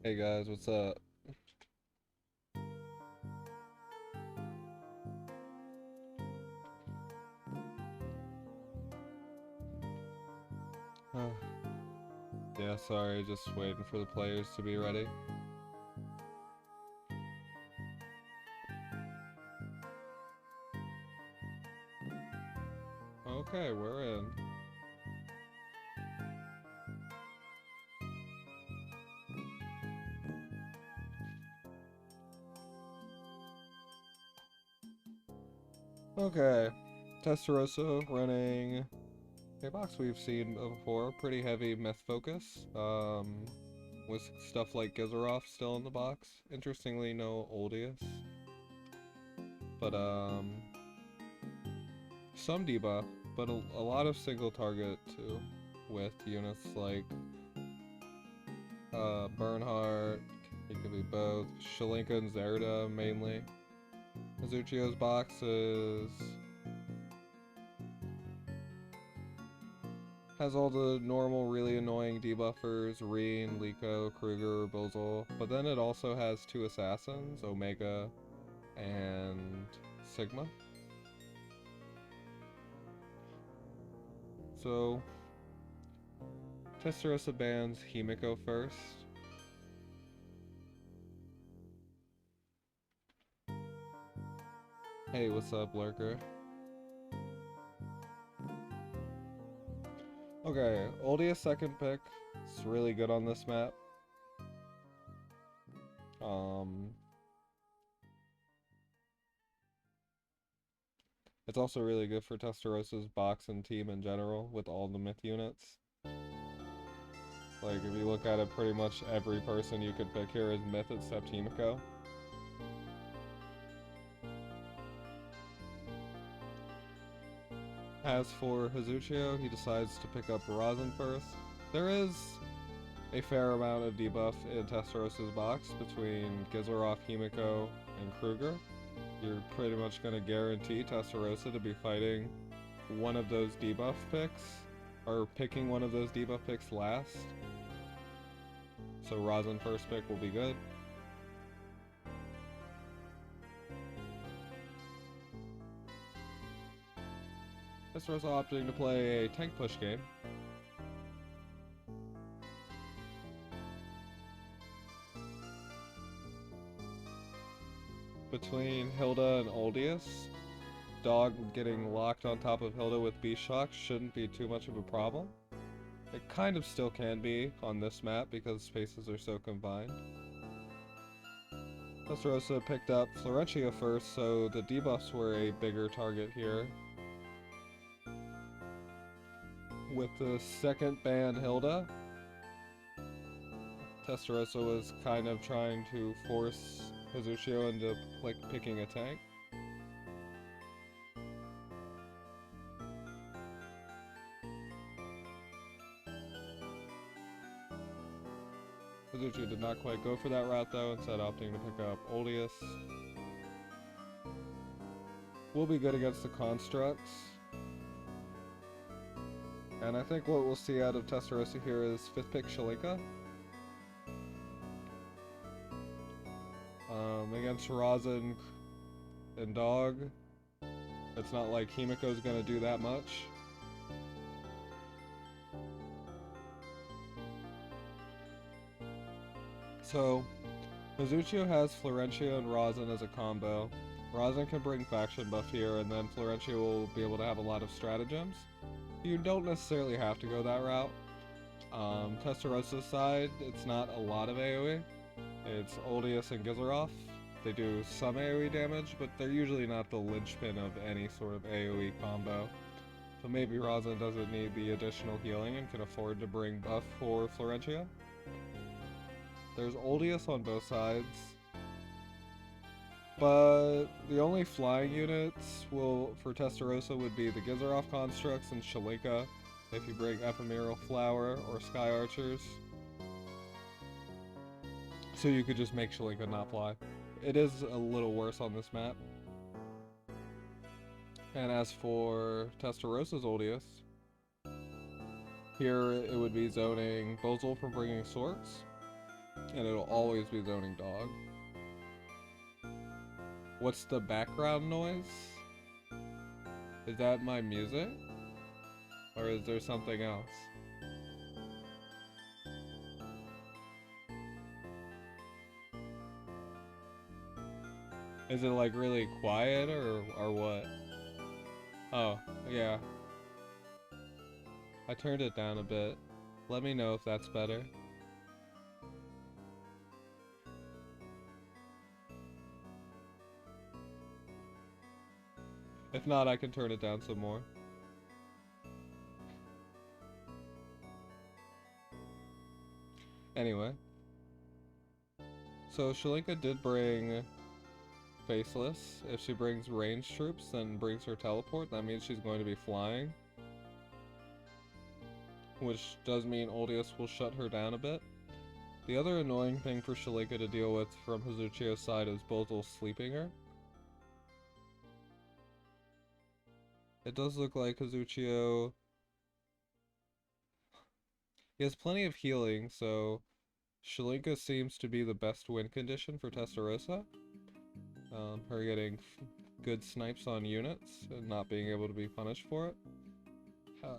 Hey guys, what's up? Yeah, sorry, just waiting for the players to be ready. Okay, we're in. Okay, Testarossa running a box we've seen before. Pretty heavy myth focus. With stuff like Gizaroff still in the box. Interestingly, no Oldius. But, some debuff, but a lot of single target too. With units like, Bernhardt, it could be both. Shalinka and Zerda mainly. Hazuchio's boxes has all the normal really annoying debuffers, Reen, Liko, Kruger, Bozel, but then it also has two assassins, Omega and Sigma. So, Testarossa bans Himiko first. Hey, what's up, Lurker? Okay, Oldia's second pick. It's really good on this map. It's also really good for Testarossa's box and team in general with all the myth units. Like, if you look at it, pretty much every person you could pick here is myth except Himiko. As for Hazuchio, he decides to pick up Rosin first. There is a fair amount of debuff in Testarossa's box between Gizaroff, Himiko, and Kruger. You're pretty much going to guarantee Testarossa to be fighting one of those debuff picks, or picking one of those debuff picks last. So Rosin first pick will be good. Testarossa opting to play a tank push game. Between Hilda and Oldius, Dog getting locked on top of Hilda with Beast Shock shouldn't be too much of a problem. It kind of still can be on this map because spaces are so combined. Testarossa picked up Florentia first, so the debuffs were a bigger target here. With the second ban Hilda, Testarossa was kind of trying to force Hazuchio into like picking a tank. Hazuchio did not quite go for that route though, instead opting to pick up Oldius. Will be good against the constructs. And I think what we'll see out of Testarossa here is 5th pick Shalinka. Against Rosin and Dog, it's not like Himiko's gonna do that much. So, Hazuchio has Florentia and Rosin as a combo. Rosin can bring faction buff here, and then Florentia will be able to have a lot of stratagems. You don't necessarily have to go that route. Testarossa's side, it's not a lot of AoE. It's Oldius and Gizaroff. They do some AoE damage, but they're usually not the linchpin of any sort of AoE combo. So maybe Rosin doesn't need the additional healing and can afford to bring buff for Florentia. There's Oldius on both sides, but the only flying units for Testarossa would be the Gizaroff constructs and Shalinka if you bring Ephemeral Flower or Sky Archers. So you could just make Shalinka not fly. It is a little worse on this map. And as for Testarossa's Oldius, here it would be zoning Bozel for bringing Swords, And it'll always be zoning dog. What's the background noise? Is that my music? Or is there something else? Is it like really quiet or what? Oh, yeah. I turned it down a bit. Let me know if that's better. If not, I can turn it down some more. Anyway. So Shalinka did bring Faceless. If she brings ranged troops, then brings her teleport. That means she's going to be flying. Which does mean Oldius will shut her down a bit. The other annoying thing for Shalinka to deal with from Hazuchio's side is Bozil sleeping her. It does look like Hazuchio... He has plenty of healing, so Shalinka seems to be the best win condition for Testarossa. Her getting good snipes on units and not being able to be punished for it.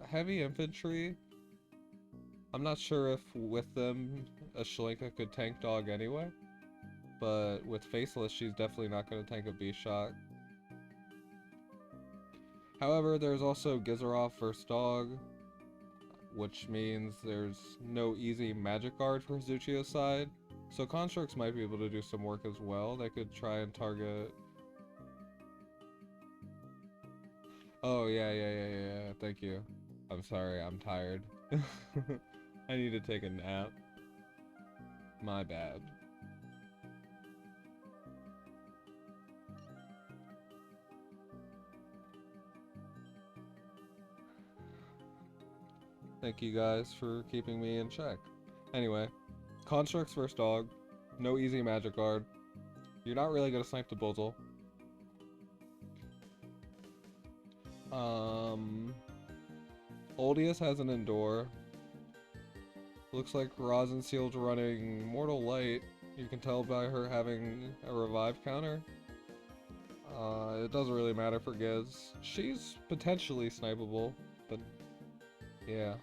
Heavy infantry, I'm not sure if with them a Shalinka could tank dog anyway, but with Faceless she's definitely not going to tank a B-Shock. However, there's also Gizarov first dog, which means there's no easy magic guard for Hazuchio's side, so Constructs might be able to do some work as well. They could try and target... Oh, yeah, thank you. I'm sorry, I'm tired. I need to take a nap. My bad. Thank you guys for keeping me in check. Anyway, Constructs versus dog. No easy magic guard. You're not really gonna snipe the Bozil. Oldius has an Endure. Looks like Rosin Seal's running Mortal Light. You can tell by her having a revive counter. It doesn't really matter for Giz. She's potentially snipeable, but yeah.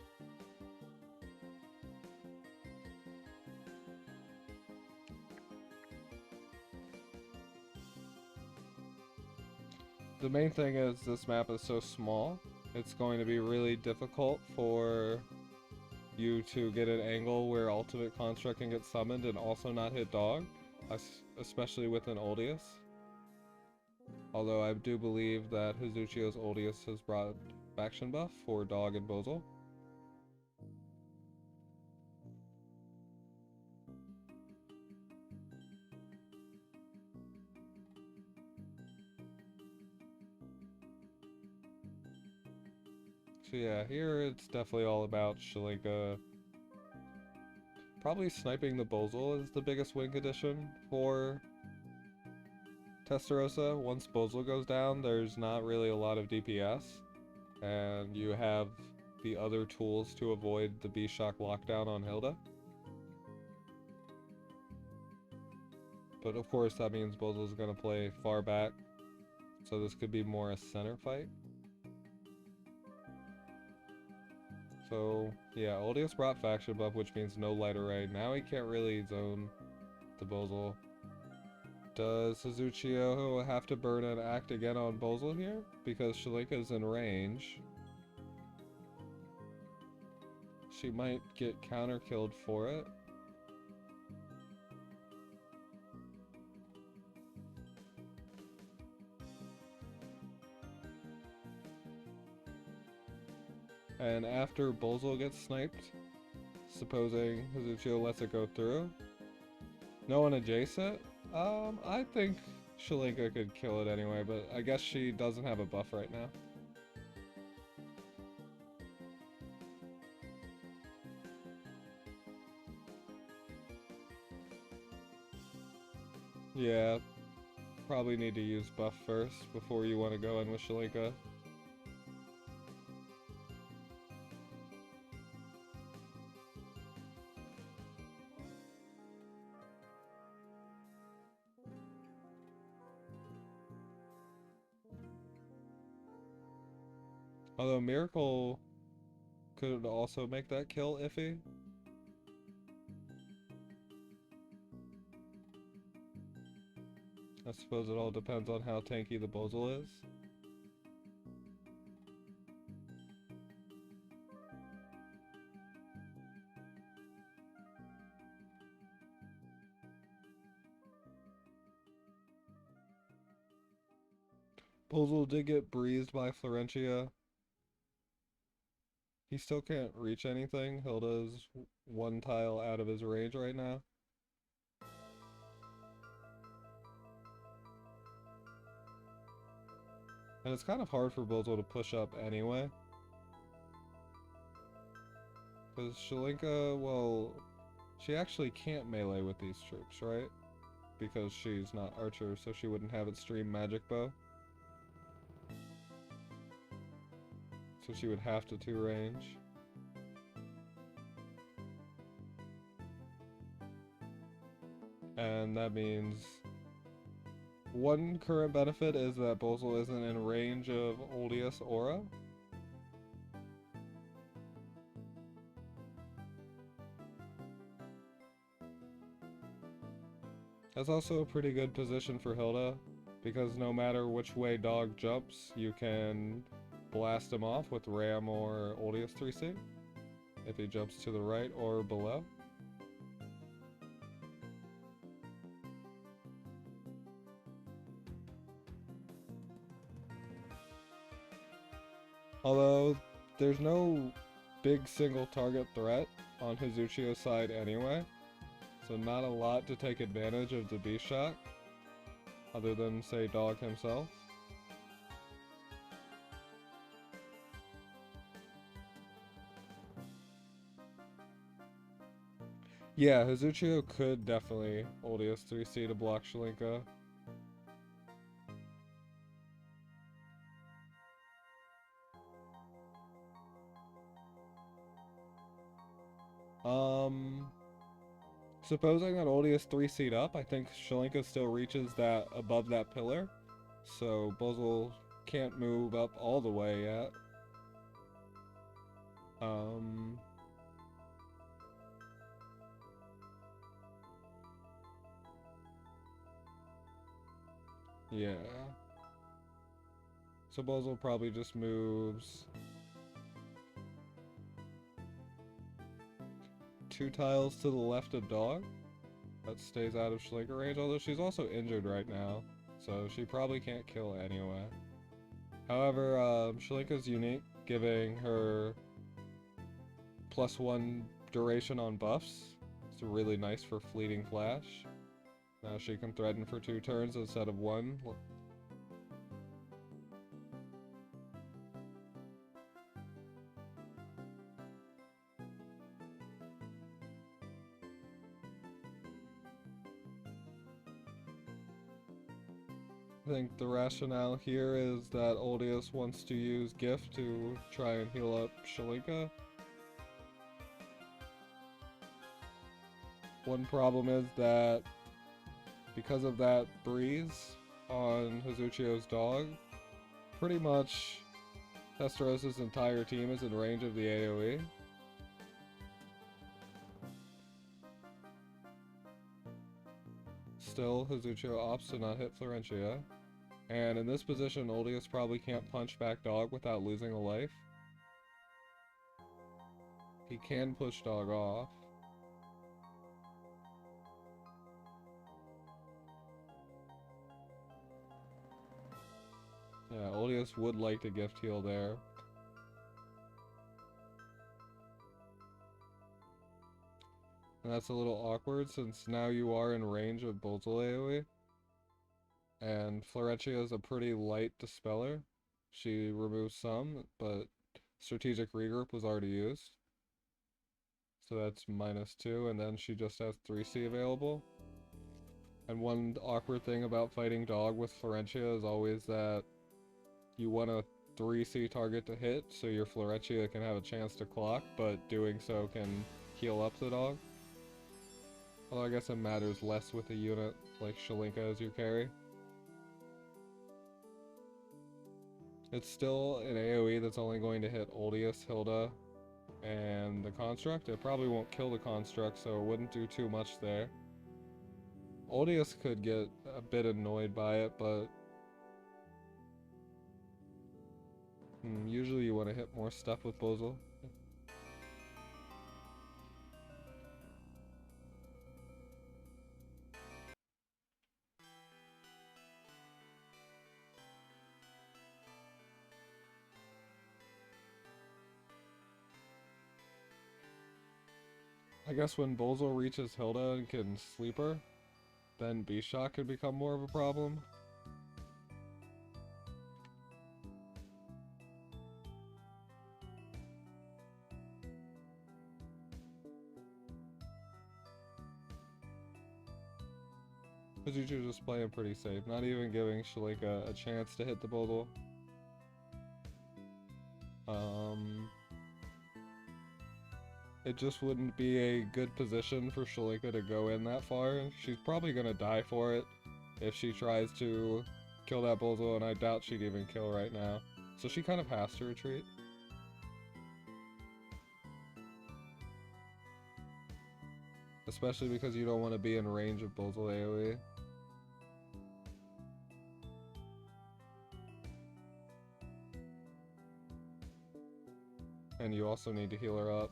The main thing is this map is so small, it's going to be really difficult for you to get an angle where Ultimate Construct can get summoned and also not hit dog, especially with an Oldius. Although I do believe that Hazuchio's Oldius has brought faction buff for dog and Bozil. So yeah, here it's definitely all about Shalinka. Probably sniping the Bozil is the biggest win condition for Testarossa. Once Bozil goes down, there's not really a lot of DPS, and you have the other tools to avoid the B-Shock lockdown on Hilda. But of course that means Bozil's gonna play far back, so this could be more a center fight. So yeah, Oldius brought faction buff, which means no light array. Now he can't really zone the Bozil. Does Hazuchio have to burn an act again on Bozil here? Because Shalinka's in range. She might get counter killed for it. And after Bozil gets sniped, supposing Hazuchio lets it go through, no one adjacent, I think Shalinka could kill it anyway, but I guess she doesn't have a buff right now. Yeah, probably need to use buff first before you want to go in with Shalinka. Although Miracle could also make that kill iffy. I suppose it all depends on how tanky the Bozal is. Bozal did get breezed by Florentia. He still can't reach anything. Hilda's one tile out of his range right now. And it's kind of hard for Bozal to push up anyway. Because Shalinka, well, she actually can't melee with these troops, right? Because she's not Archer, so she wouldn't have Extreme Magic Bow. So she would have to 2-range. And that means one current benefit is that Bozal isn't in range of Oldius Aura. That's also a pretty good position for Hilda, because no matter which way Dog jumps, you can blast him off with Ram or Oldius 3C, if he jumps to the right or below. Although, there's no big single target threat on Hazuchio's side anyway, so not a lot to take advantage of the Beast Shock, other than, say, Dog himself. Yeah, Hazuchio could definitely Oldius 3C to block Shalinka. Supposing that Oldius 3C'd up, I think Shalinka still reaches that above that pillar, so Bozal can't move up all the way yet. Yeah. So Bozal probably just moves 2 tiles to the left of Dog. That stays out of Shalinka range, although she's also injured right now, so she probably can't kill anyway. However, Shalinka's unique, giving her +1 duration on buffs. It's really nice for Fleeting Flash. Now she can threaten for 2 turns instead of 1. I think the rationale here is that Oldius wants to use Gift to try and heal up Shalinka. One problem is that because of that breeze on Hazuchio's Dog, pretty much Testarossa's entire team is in range of the AoE. Still, Hazuchio opts to not hit Florentia, and in this position, Oldius probably can't punch back Dog without losing a life. He can push Dog off. Yeah, Oldius would like to gift heal there. And that's a little awkward since now you are in range of Bozal AoE. And Florentia is a pretty light dispeller. She removes some, but Strategic Regroup was already used. So that's -2, and then she just has 3C available. And one awkward thing about fighting Dog with Florentia is always that you want a 3C target to hit, so your Florentia can have a chance to clock, but doing so can heal up the Dog. Although I guess it matters less with a unit like Shalinka as your carry. It's still an AoE that's only going to hit Oldius, Hilda, and the Construct. It probably won't kill the Construct, so it wouldn't do too much there. Oldius could get a bit annoyed by it, but usually you want to hit more stuff with Bozel. I guess when Bozel reaches Hilda and can sleep her, then B-Shock could become more of a problem. Hazuchio just playing pretty safe, not even giving Shalika a chance to hit the Bozel. It just wouldn't be a good position for Shalika to go in that far. She's probably gonna die for it if she tries to kill that Bozel, and I doubt she'd even kill right now. So she kind of has to retreat. Especially because you don't want to be in range of Bozel AoE. And you also need to heal her up.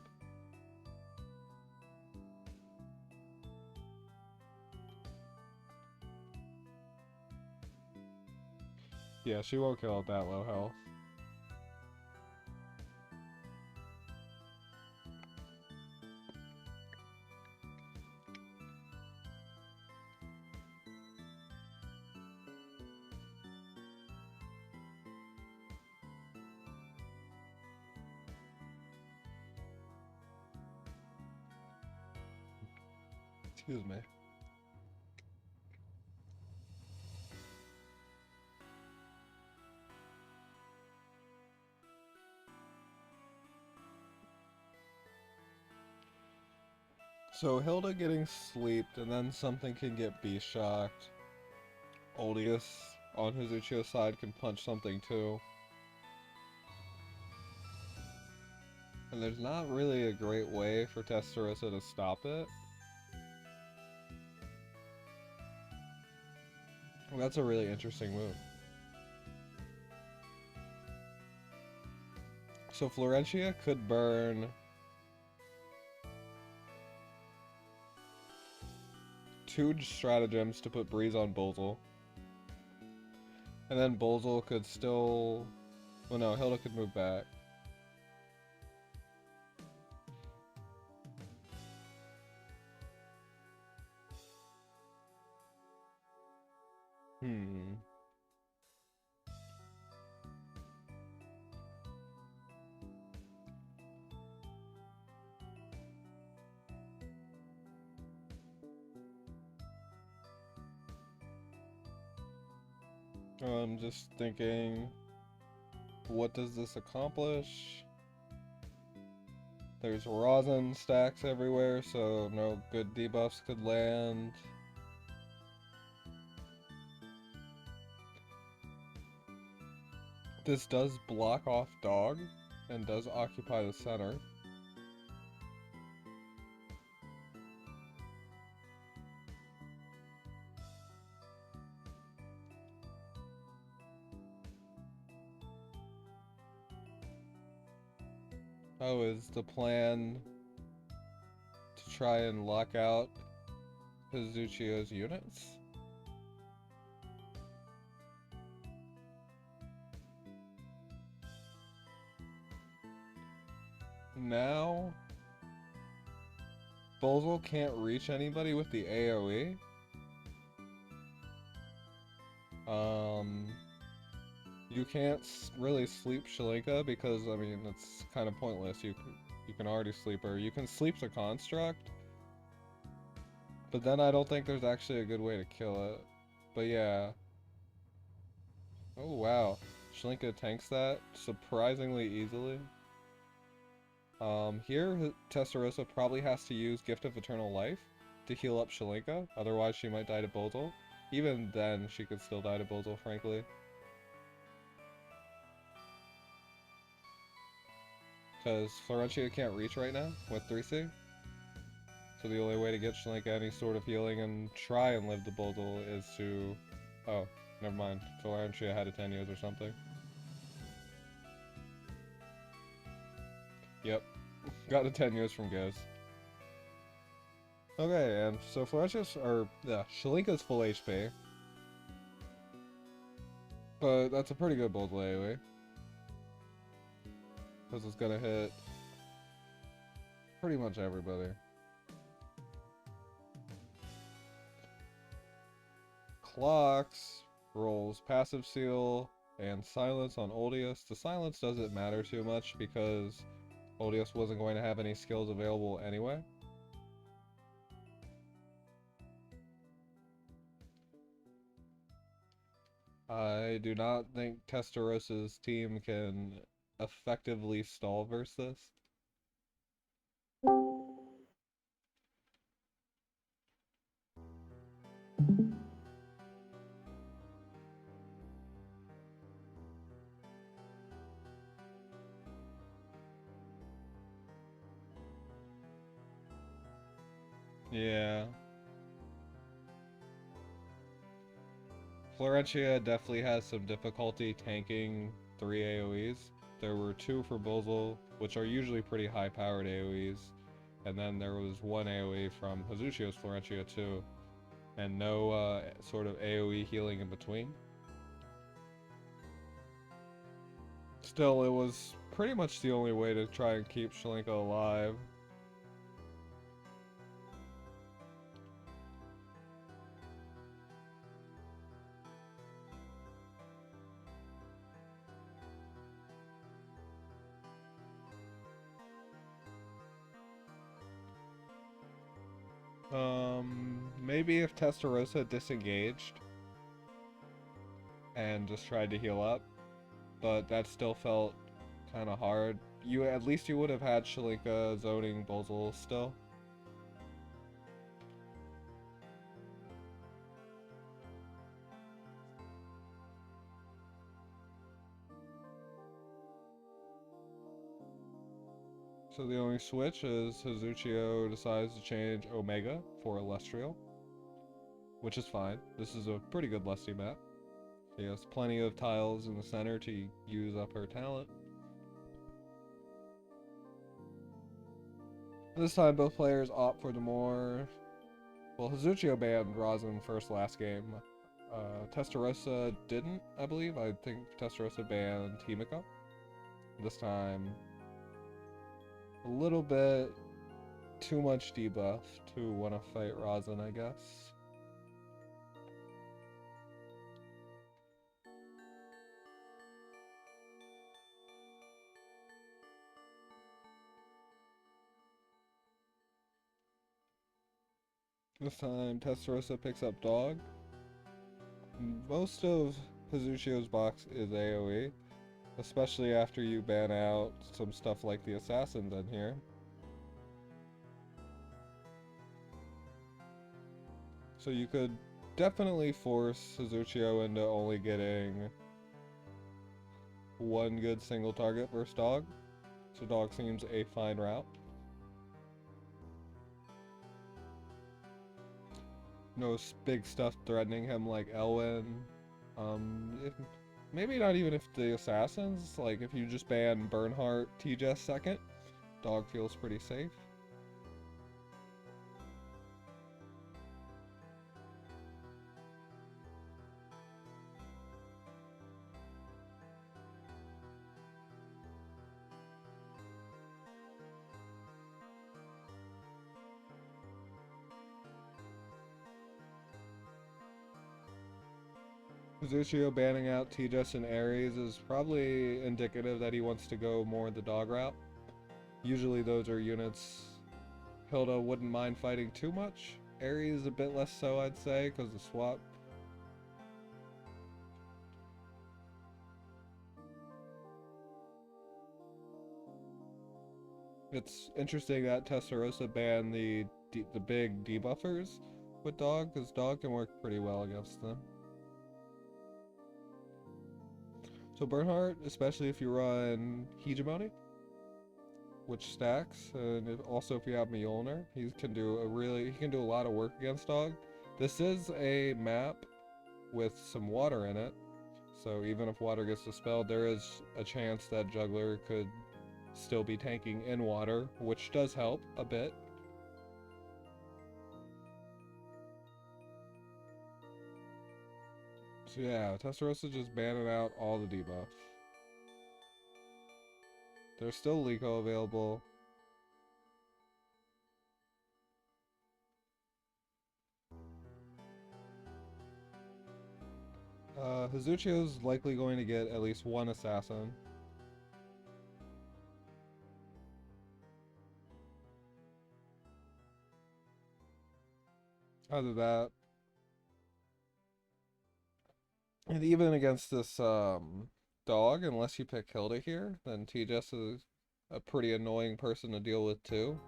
Yeah, she won't kill at that low health. Excuse me. So Hilda getting sleeped, and then something can get B-shocked. Oldius on Hazuchio's side can punch something too. And there's not really a great way for Testarossa to stop it. Well, that's a really interesting move. So Florentia could burn two stratagems to put Breeze on Bozel. And then Bozel could still... Well, no, Hilda could move back. I'm just thinking, what does this accomplish? There's rosin stacks everywhere, so no good debuffs could land. This does block off Dog, and does occupy the center. Oh, is the plan to try and lock out Hazuchio's units? Now, Bozel can't reach anybody with the AoE. You can't really sleep Shalika because, I mean, it's kind of pointless. You can already sleep her. You can sleep the Construct, but then I don't think there's actually a good way to kill it. But yeah. Oh wow, Shalika tanks that surprisingly easily. Here Testarossa probably has to use Gift of Eternal Life to heal up Shalika, otherwise she might die to Bozel. Even then, she could still die to Bozel, frankly. Because Florentia can't reach right now with 3C. So the only way to get like any sort of healing and try and live the Buldle is to... Oh, never mind. Florentia had a 10 years or something. Yep. Got a 10 years from Giz. Okay, and so Florentia's... Or, yeah, Shalinka's full HP. But that's a pretty good Buldle AoE. Because it's gonna hit pretty much everybody. Clocks rolls passive seal and silence on Oldius. The silence doesn't matter too much because Oldius wasn't going to have any skills available anyway. I do not think Testarossa's team can effectively stall versus this. Yeah. Florentia definitely has some difficulty tanking 3 AoEs. There were 2 for Buzzle, which are usually pretty high-powered AoEs, and then there was 1 AoE from Hazuchio's Florentia too, and no sort of AoE healing in between. Still, it was pretty much the only way to try and keep Shalinka alive. Maybe if Testarossa disengaged and just tried to heal up, but that still felt kind of hard. At least you would have had Shalinka zoning Buzzle still. So the only switch is Hazuchio decides to change Omega for Celestial, which is fine. This is a pretty good Lusty map. She has plenty of tiles in the center to use up her talent. This time both players opt for the more... Well, Hazuchio banned Rosin first last game. Testarossa didn't, I believe. I think Testarossa banned Himiko. This time, a little bit too much debuff to want to fight Rosin, I guess. This time, Testarossa picks up Dog. Most of Hazuchio's box is AoE, especially after you ban out some stuff like the Assassins in here. So you could definitely force Hazuchio into only getting one good single target versus Dog. So Dog seems a fine route. No big stuff threatening him like Elwyn. Maybe not even if the Assassins, like if you just ban Bernhardt TJS second, Dog feels pretty safe. Hazuchio banning out TJS and Ares is probably indicative that he wants to go more the Dog route. Usually those are units Hilda wouldn't mind fighting too much. Ares a bit less so, I'd say, because of swap. It's interesting that Testarossa banned the big debuffers with Dog, because Dog can work pretty well against them. So Bernhardt, especially if you run Hegemony, which stacks, and also if you have Mjolnir, he can do a lot of work against dog. This is a map with some water in it, so even if water gets dispelled, there is a chance that Juggler could still be tanking in water, which does help a bit. So yeah, Testarossa just banning out all the debuff. There's still Liko available. Hazuchio's likely going to get at least one assassin. Other than that, and even against this dog, unless you pick Hilda here, then T-Jess is a pretty annoying person to deal with too.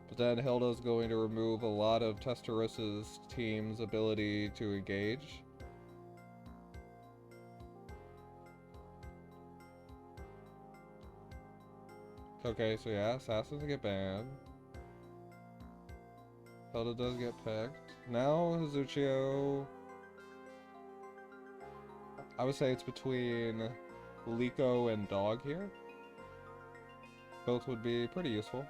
But then Hilda's going to remove a lot of Testarossa's team's ability to engage. Okay, so yeah, assassins get banned. Hilda does get picked. Now Hazuchio, I would say it's between Liko and Dog here. Both would be pretty useful.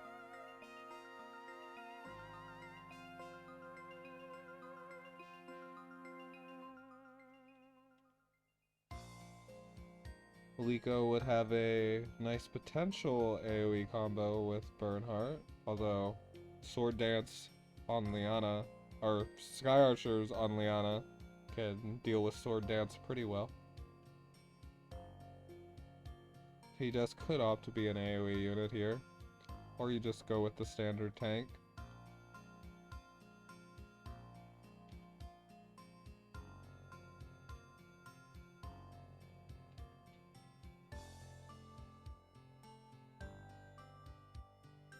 Liko would have a nice potential AoE combo with Bernhardt, although Sword Dance on Liana, or Sky Archers on Liana, can deal with Sword Dance pretty well. He just could opt to be an AoE unit here, or you just go with the standard tank.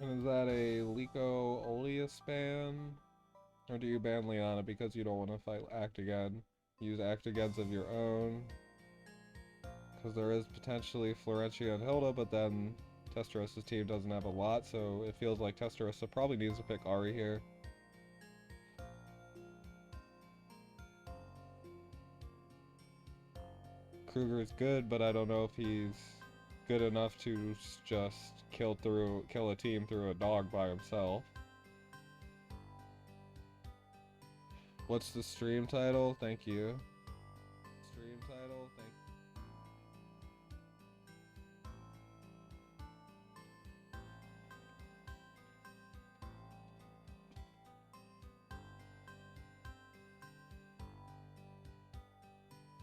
And is that a Liko Oleus ban? Or do you ban Liana because you don't want to fight Act Again? Use Act Agains of your own. Because there is potentially Florentia and Hilda, but then Testarossa's team doesn't have a lot, so it feels like Testarossa probably needs to pick Ahri here. Kruger is good, but I don't know if he's good enough to just kill a team through a dog by himself. What's the stream title? Thank you. Stream title, thank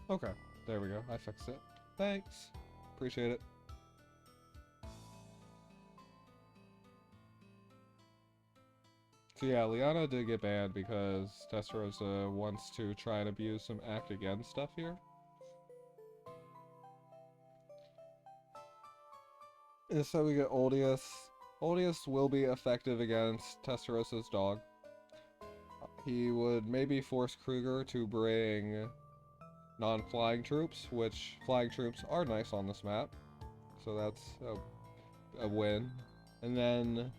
you. Okay, there we go. I fixed it. Thanks. Appreciate it. So yeah, Liana did get banned because Testarossa wants to try and abuse some Act Again stuff here. And so we get Oldius. Oldius will be effective against Testarossa's dog. He would maybe force Kruger to bring non-flying troops, which flying troops are nice on this map. So that's a win. And then,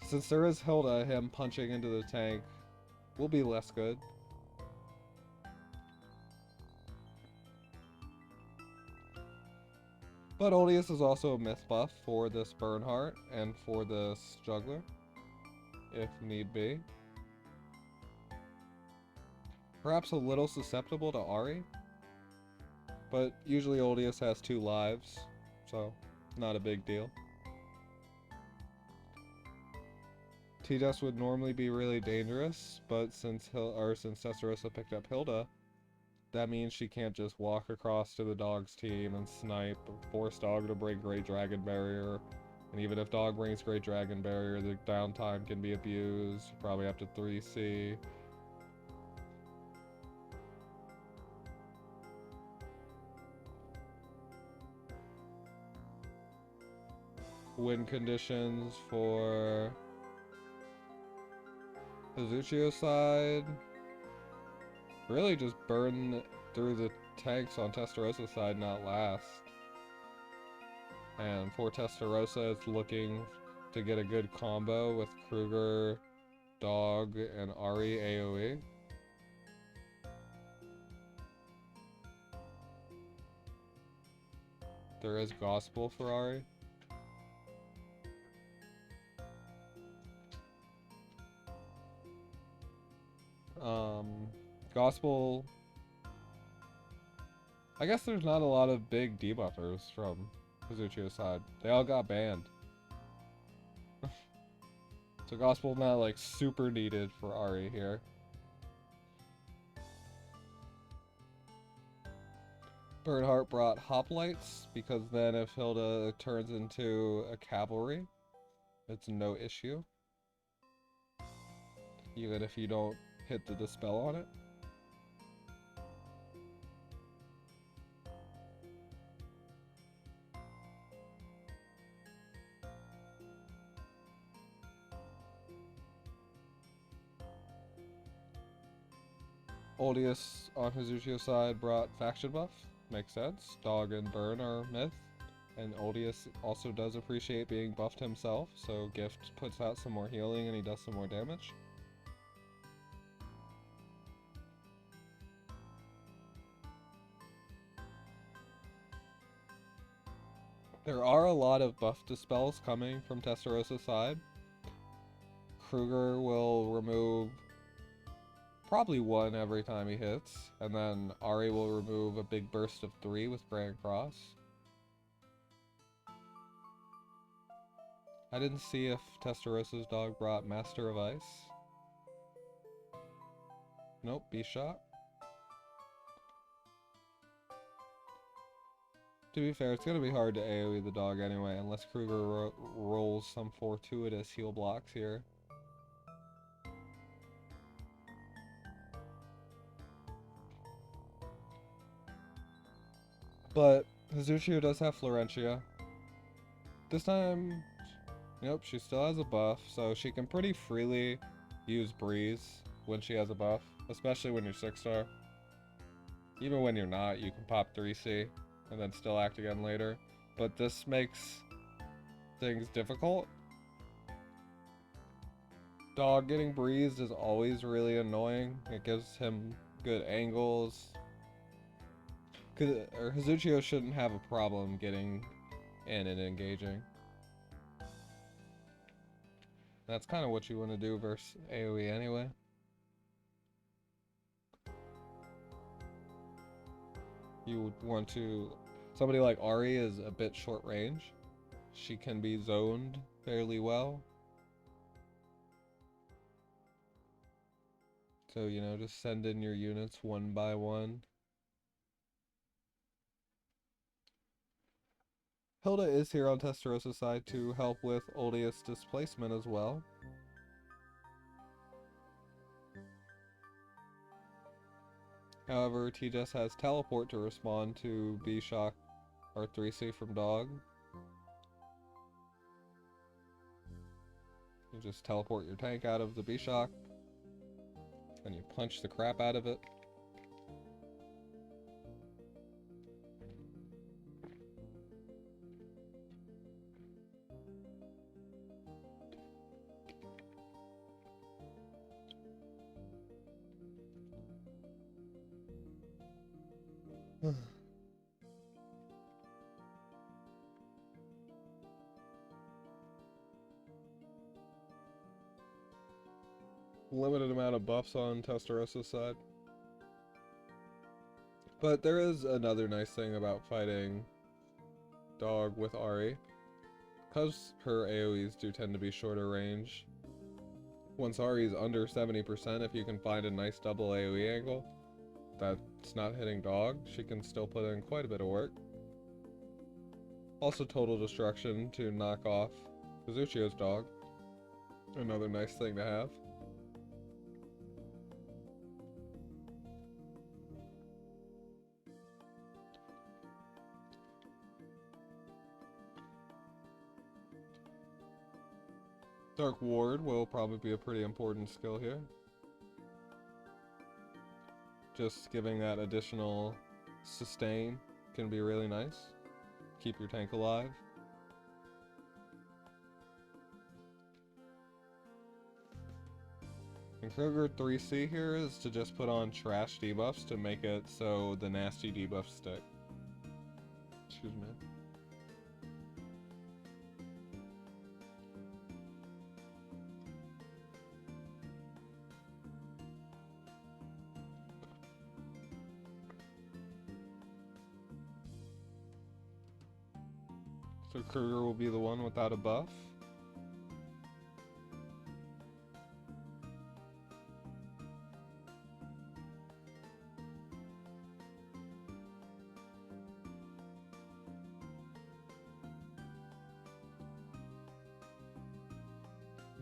since there is Hilda, him punching into the tank will be less good. But Oldius is also a myth buff for this Bernhardt and for this Juggler, if need be. Perhaps a little susceptible to Ahri, but usually Oldius has 2 lives, so not a big deal. T-Dust would normally be really dangerous, but since Testarossa picked up Hilda, that means she can't just walk across to the dog's team and snipe, force dog to bring Great Dragon Barrier. And even if dog brings Great Dragon Barrier, the downtime can be abused. You probably have to 3C. Win conditions for Hazuchio's side. Really just burn through the tanks on Testarossa's side, not last. And for Testarossa, it's looking to get a good combo with Kruger, Dog, and Ari AoE. There is Gospel for Ari. Gospel... I guess there's not a lot of big debuffers from Hazuchio's side. They all got banned. So Gospel not like super needed for Ari here. Bernhardt brought hoplites because then if Hilda turns into a cavalry, it's no issue. Even if you don't hit the dispel on it. Oldius on Hazuchio's side brought faction buff. Makes sense. Dog and Burn are myth. And Oldius also does appreciate being buffed himself, so Gift puts out some more healing and he does some more damage. There are a lot of buff dispels coming from Testarossa's side. Kruger will remove probably one every time he hits, and then Ari will remove a big burst of 3 with Grand Cross. I didn't see if Testarossa's dog brought Master of Ice. Nope, B-Shot. To be fair, it's going to be hard to AoE the dog anyway, unless Kruger rolls some fortuitous heal blocks here. But Hazuchio does have Florentia. This time, nope, she still has a buff, so she can pretty freely use Breeze when she has a buff, especially when you're 6-star. Even when you're not, you can pop 3C and then still act again later. But this makes things difficult. Dog getting breezed is always really annoying. It gives him good angles. Hazuchio shouldn't have a problem getting in and engaging. That's kind of what you want to do versus AoE anyway. You would want to... Somebody like Ari is a bit short range. She can be zoned fairly well. So, you know, just send in your units one by one. Hilda is here on Testarossa's side to help with Oldius displacement as well. However, T-Jess has Teleport to respond to B-Shock or 3C from Dog. You just teleport your tank out of the B-Shock, and you punch the crap out of it. Limited amount of buffs on Testarossa's side. But there is another nice thing about fighting Dog with Ari. Because her AoEs do tend to be shorter range, once Ari's under 70%, if you can find a nice double AoE angle that's not hitting Dog, she can still put in quite a bit of work. Also total destruction to knock off Hazuchio's Dog. Another nice thing to have. Dark Ward will probably be a pretty important skill here. Just giving that additional sustain can be really nice. Keep your tank alive. And Kroger 3C here is to just put on trash debuffs to make it so the nasty debuffs stick. Excuse me. So Kruger will be the one without a buff.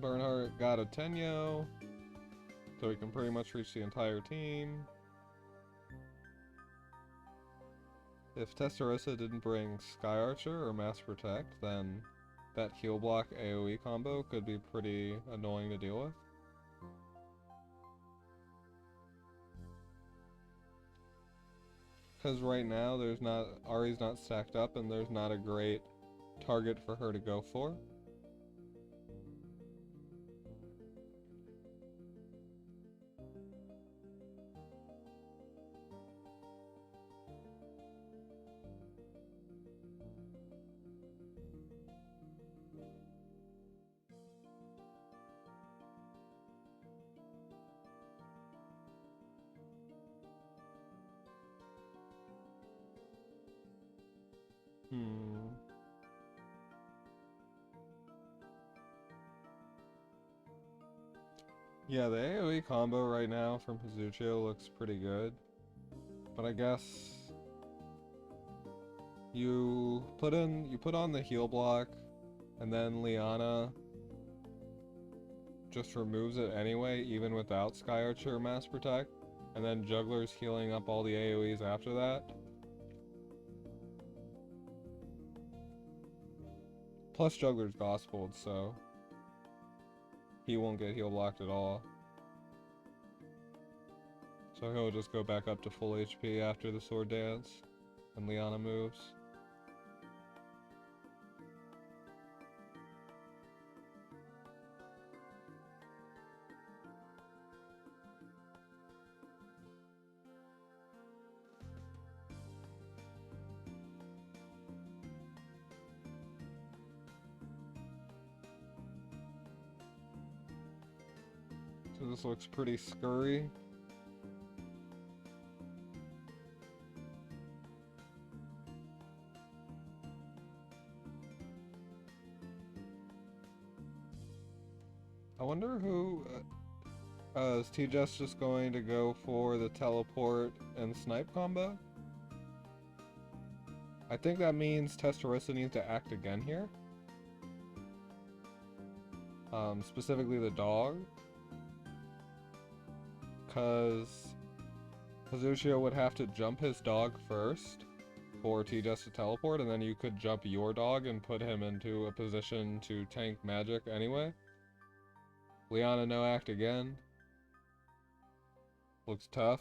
Bernhardt got a Tenyo, so he can pretty much reach the entire team. If Testarossa didn't bring Sky Archer or Mass Protect, then that heal block AoE combo could be pretty annoying to deal with. Because right now Ari's not stacked up and there's not a great target for her to go for. Yeah, the AoE combo right now from Hazuchio looks pretty good. But I guess you put on the heal block and then Liana just removes it anyway, even without Sky Archer or Mass Protect, and then Juggler's healing up all the AoEs after that. Plus Juggler's Gospeled, so he won't get heal blocked at all. So he'll just go back up to full HP after the Sword Dance, and Liana moves. So this looks pretty scurry. I wonder who is T-Just just going to go for the teleport and snipe combo? I think that means Testarossa needs to act again here. Specifically the dog. Because Hazuchio would have to jump his dog first for T-Just to teleport, and then you could jump your dog and put him into a position to tank magic anyway. Liana no act again. Looks tough.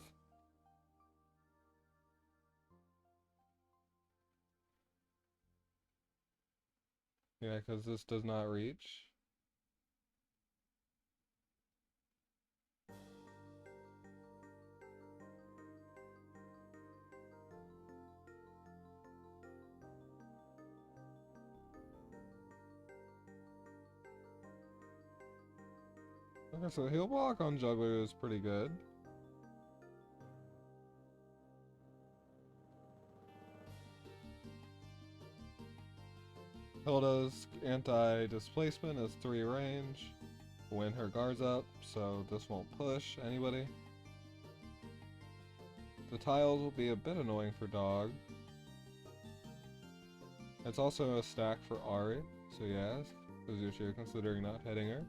Yeah, because this does not reach. Okay, so the heal block on Juggler is pretty good. Hilda's anti-displacement is 3 range when her guard's up, so this won't push anybody. The tiles will be a bit annoying for Dog. It's also a stack for Ari, so yes, Hazuchio considering not hitting her.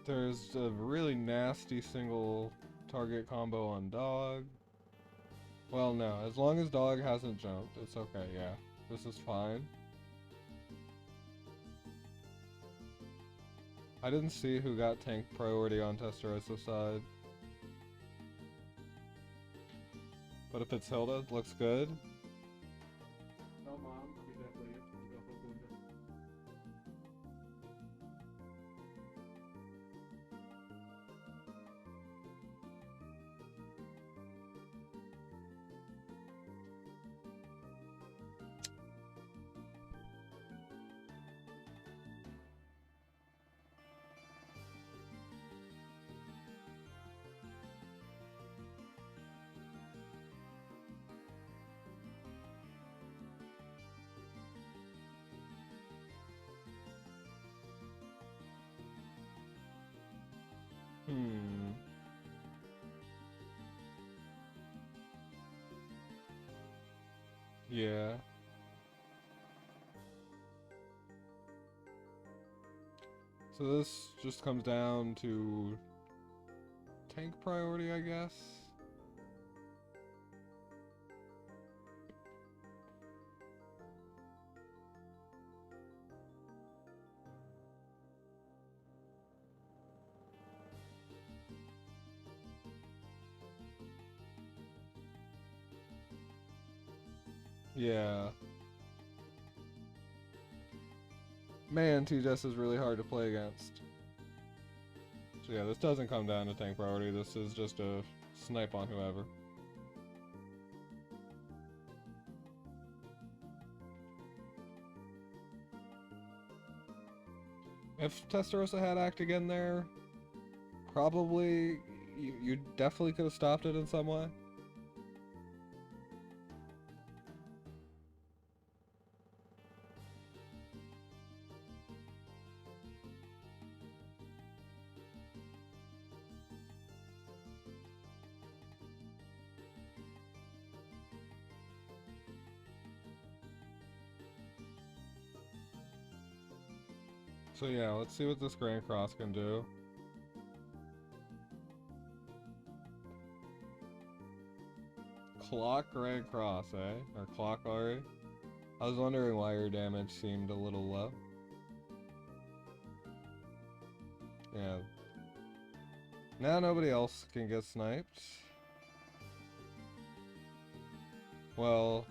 There's a really nasty single target combo on Dog. Well, no, as long as Dog hasn't jumped, it's okay, yeah. This is fine. I didn't see who got tank priority on Testarossa's side. But if it's Hilda, it looks good. Hmm. Yeah. So this just comes down to tank priority, I guess. Yeah. Man, TJS is really hard to play against. So yeah, this doesn't come down to tank priority. This is just a snipe on whoever. If Testarossa had Act again there, probably you definitely could have stopped it in some way. So yeah, let's see what this Grand Cross can do. Clock Grand Cross, eh? Or Clock Ari? I was wondering why your damage seemed a little low. Yeah. Now nobody else can get sniped. Well,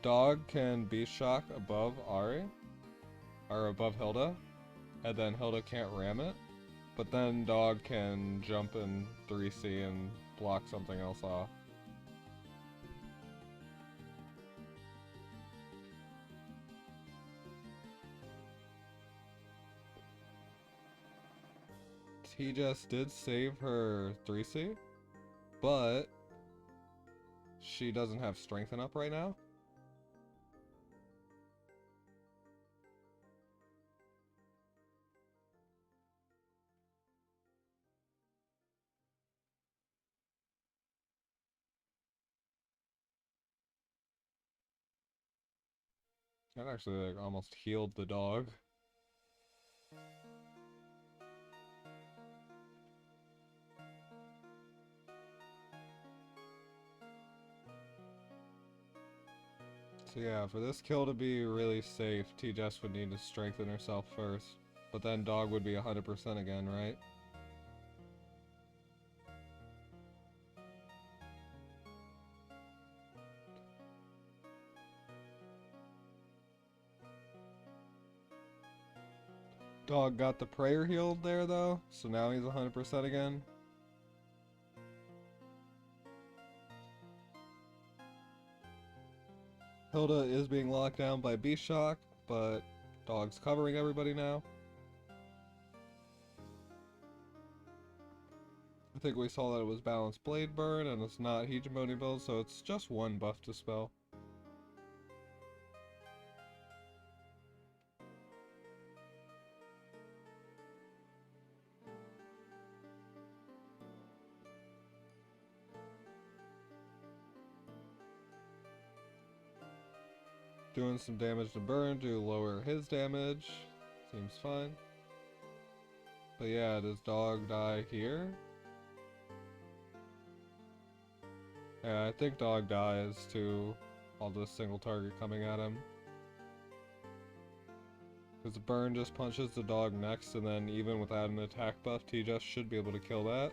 Dog can Beast Shock above Ari, or above Hilda, and then Hilda can't ram it. But then Dog can jump in 3C and block something else off. He just did save her 3C, but she doesn't have Strengthen up right now. That actually like almost healed the dog. So yeah, for this kill to be really safe, T-Jess would need to strengthen herself first. But then Dog would be 100% again, right? Dog got the prayer healed there though, so now he's 100% again. Hilda is being locked down by Beast Shock, but Dog's covering everybody now. I think we saw that it was Balanced Blade Burn, and it's not Hegemony build, so it's just one buff to spell. Doing some damage to Burn to lower his damage. Seems fine. But yeah, does Dog die here? Yeah, I think Dog dies to all this single target coming at him. Because the Burn just punches the Dog next, and then even without an attack buff, T-Just should be able to kill that.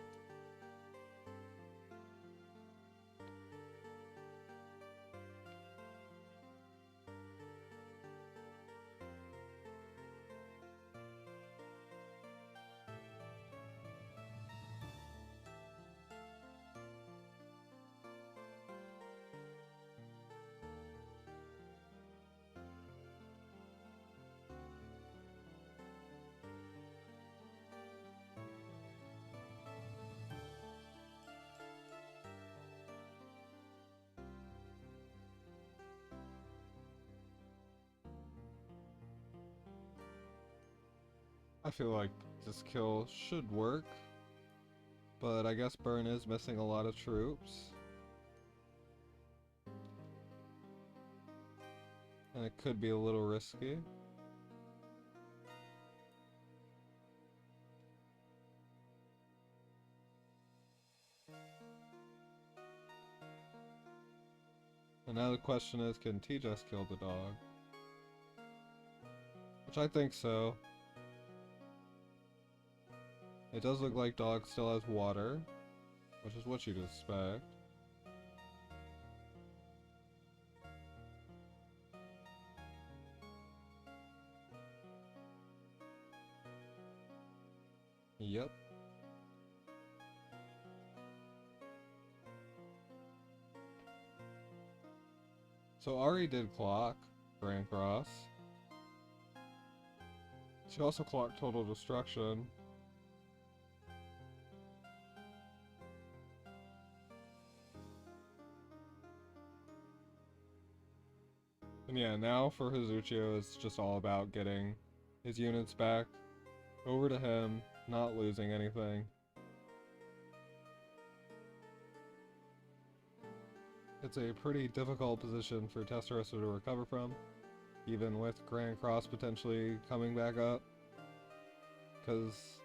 I feel like this kill should work, but I guess Burn is missing a lot of troops. And it could be a little risky. And now the question is, can T-Just kill the dog? Which I think so. It does look like dog still has water, which is what you'd expect. Yep. So Ari did clock Grand Cross. She also clocked Total Destruction. And yeah, now for Hazuchio, it's just all about getting his units back over to him, not losing anything. It's a pretty difficult position for Testarossa to recover from, even with Grand Cross potentially coming back up. Because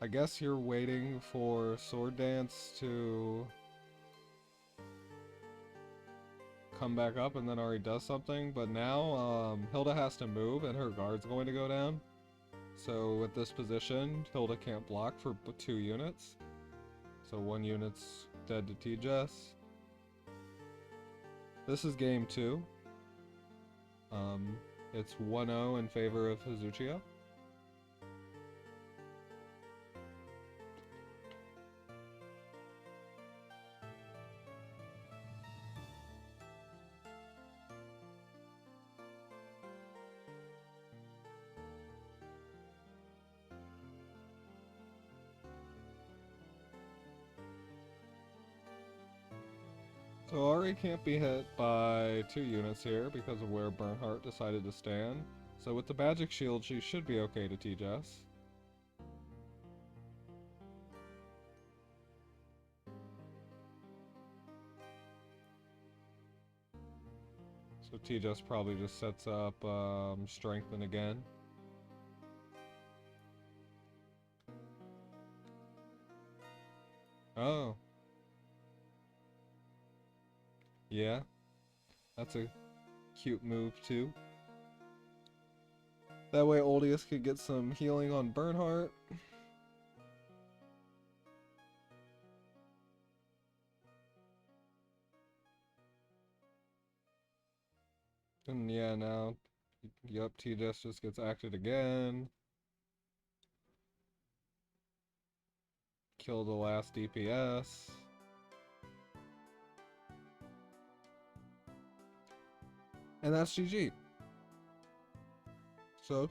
I guess you're waiting for Sword Dance to come back up and then Ari does something, but now Hilda has to move and her guard's going to go down. So with this position, Hilda can't block for 2 units. So 1 unit's dead to T-Jess. This is game 2. It's 1-0 in favor of Hazuchio. So Ari can't be hit by 2 units here because of where Bernhardt decided to stand. So with the magic shield, she should be okay to T-Jess. So T-Jess probably just sets up Strengthen again. Oh. Yeah. That's a cute move too. That way Oldius could get some healing on Bernhardt. And yeah, now, yep, T-Jess just gets acted again. Kill the last DPS. And that's GG. So,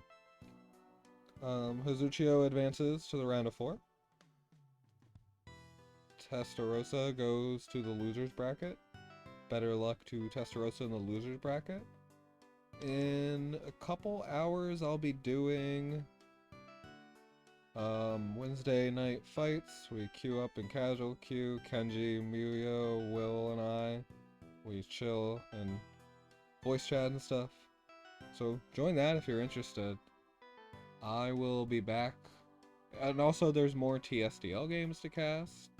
Hazuchio advances to the round of 4. Testarossa goes to the loser's bracket. Better luck to Testarossa in the loser's bracket. In a couple hours, I'll be doing Wednesday night fights. We queue up in casual queue. Kenji, Muyo, Will, and I. We chill and voice chat and stuff. So join that if you're interested. I will be back. And also there's more TSDL games to cast.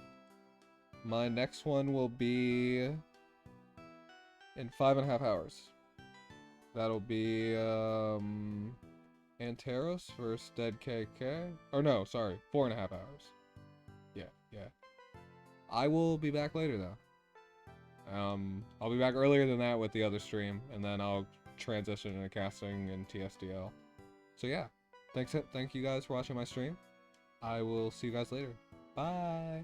My next one will be in 5.5 hours. That'll be Anteros versus Dead KK. Or no, sorry, 4.5 hours. Yeah. I will be back later though. I'll be back earlier than that with the other stream, and then I'll transition into casting and TSDL. So yeah, thank you guys for watching my stream. I will see you guys later. Bye!